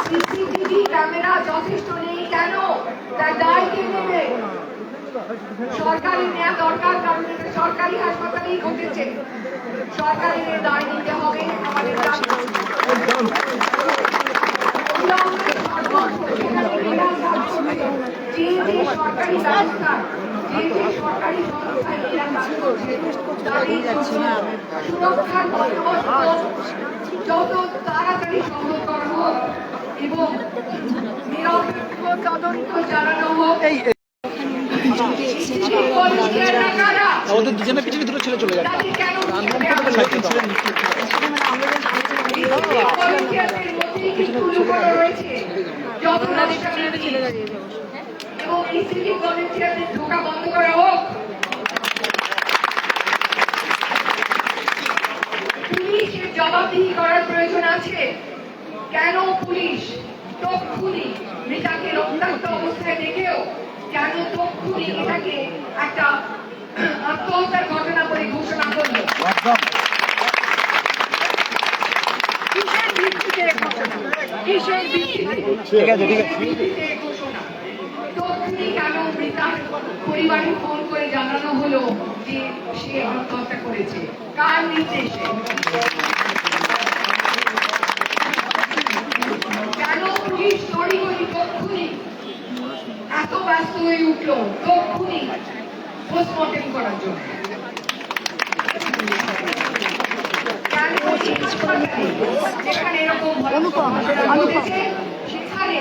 CCTV camera যথেষ্ট নেই কেন? তার দায় কে নেবে? সরকারি নেওয়া দরকার, কারণ এটা সরকারি হাসপাতালেই ঘটেছে। সরকারি দায় নিতে হবে আমাদের। সরকারি ব্যবস্থা, সরকারি সংস্থায় এরা কাজ করছে, সুরক্ষার বন্দোবস্ত যত তাড়াতাড়ি সম্ভব করা হোক এবং নিরপেক্ষ তদন্ত চালানো হোক। আমাদের দুজনের পিছনে দুটো ছেলে চলে যাবে। এবং এই সিভিক ভলেন্টিয়ারদের ঢোকা বন্ধ করা হোক। পুলিশের জবাবদিহি করার প্রয়োজন আছে। কেন পুলিশ তক্ষুনি মৃতাকে রক্তাক্ত অবস্থায় দেখেও কেন তক্ষুনি এটাকে একটা আত্মহত্যার ঘটনা বলে ঘোষণা করলো? কিসের ভিত্তিতে ঘোষণা? কিসের ভিত্তিতে ঘোষণা? তক্ষুনি কেন মৃতার পরিবারে ফোন করে জানানো হলো যে সে আত্মহত্যা করেছে? কার নির্দেশে? কেন পুলিশ তড়িঘড়ি তক্ষুনি এত ব্যস্ত হয়ে উঠলো তক্ষুনি পোস্টমর্টেম করার জন্য? যেখানে এরকম সেখানে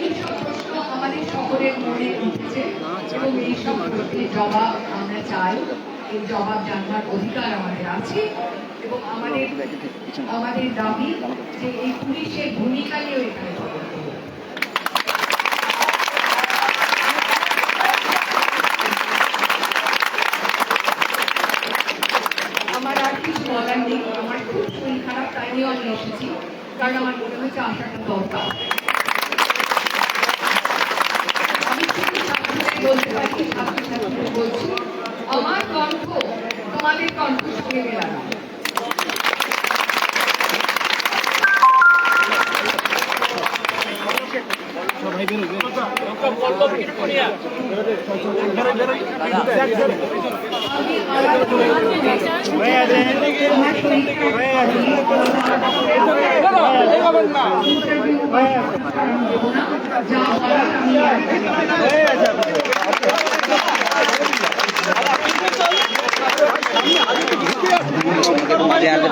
এইসব প্রশ্ন আমাদের সকলের মনে উঠেছে এবং এইসব প্রশ্নের জবাব আমরা চাই। এই জবাব জানবার অধিকার আমাদের আছে এবং আমাদের দাবি যে এই পুলিশের ভূমিকা নিয়েও এখানে আমার আর কিছু বলার নেই। আমার খুব শরীর খারাপ, তাই নিয়েও আমি এসেছি, কারণ আমার মনে হচ্ছে আসাটা দরকার। আমি শুধু ছাত্রদের বলতে পারি, ছাত্রছাত্রীদের বলছি, আমার কণ্ঠ তোমাদের কণ্ঠের সঙ্গে মেলানো। মাঝে আনতে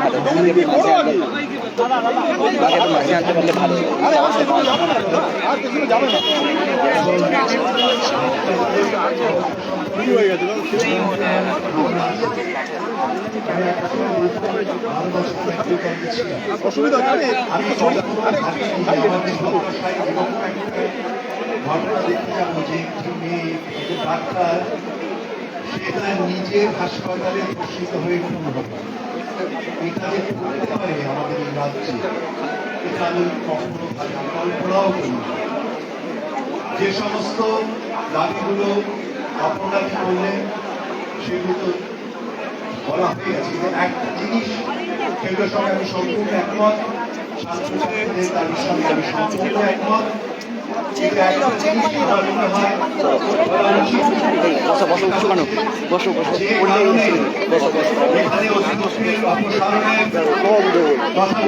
ভালো, মাঝে আনতে পারলে ভালো। অসুবিধা ঘটনা দেখতে যাবো যে ডাক্তার সেটা নিজের হাসপাতালে ধর্ষিত হয়ে খুন হবে, এটা যে করতে পারে আমাদের এই রাজ্যে, এটা আমি কখনো কল্পনাও করি। যে সমস্ত দাবিগুলো আপনারা বললেন সেগুলো তো বলা হয়ে গেছে। একটা জিনিস সেগুলোর সঙ্গে আমি সম্পূর্ণ একমত, ছাত্রছাত্রীদের দাবির সঙ্গে আমি সম্পূর্ণ একমত। কথা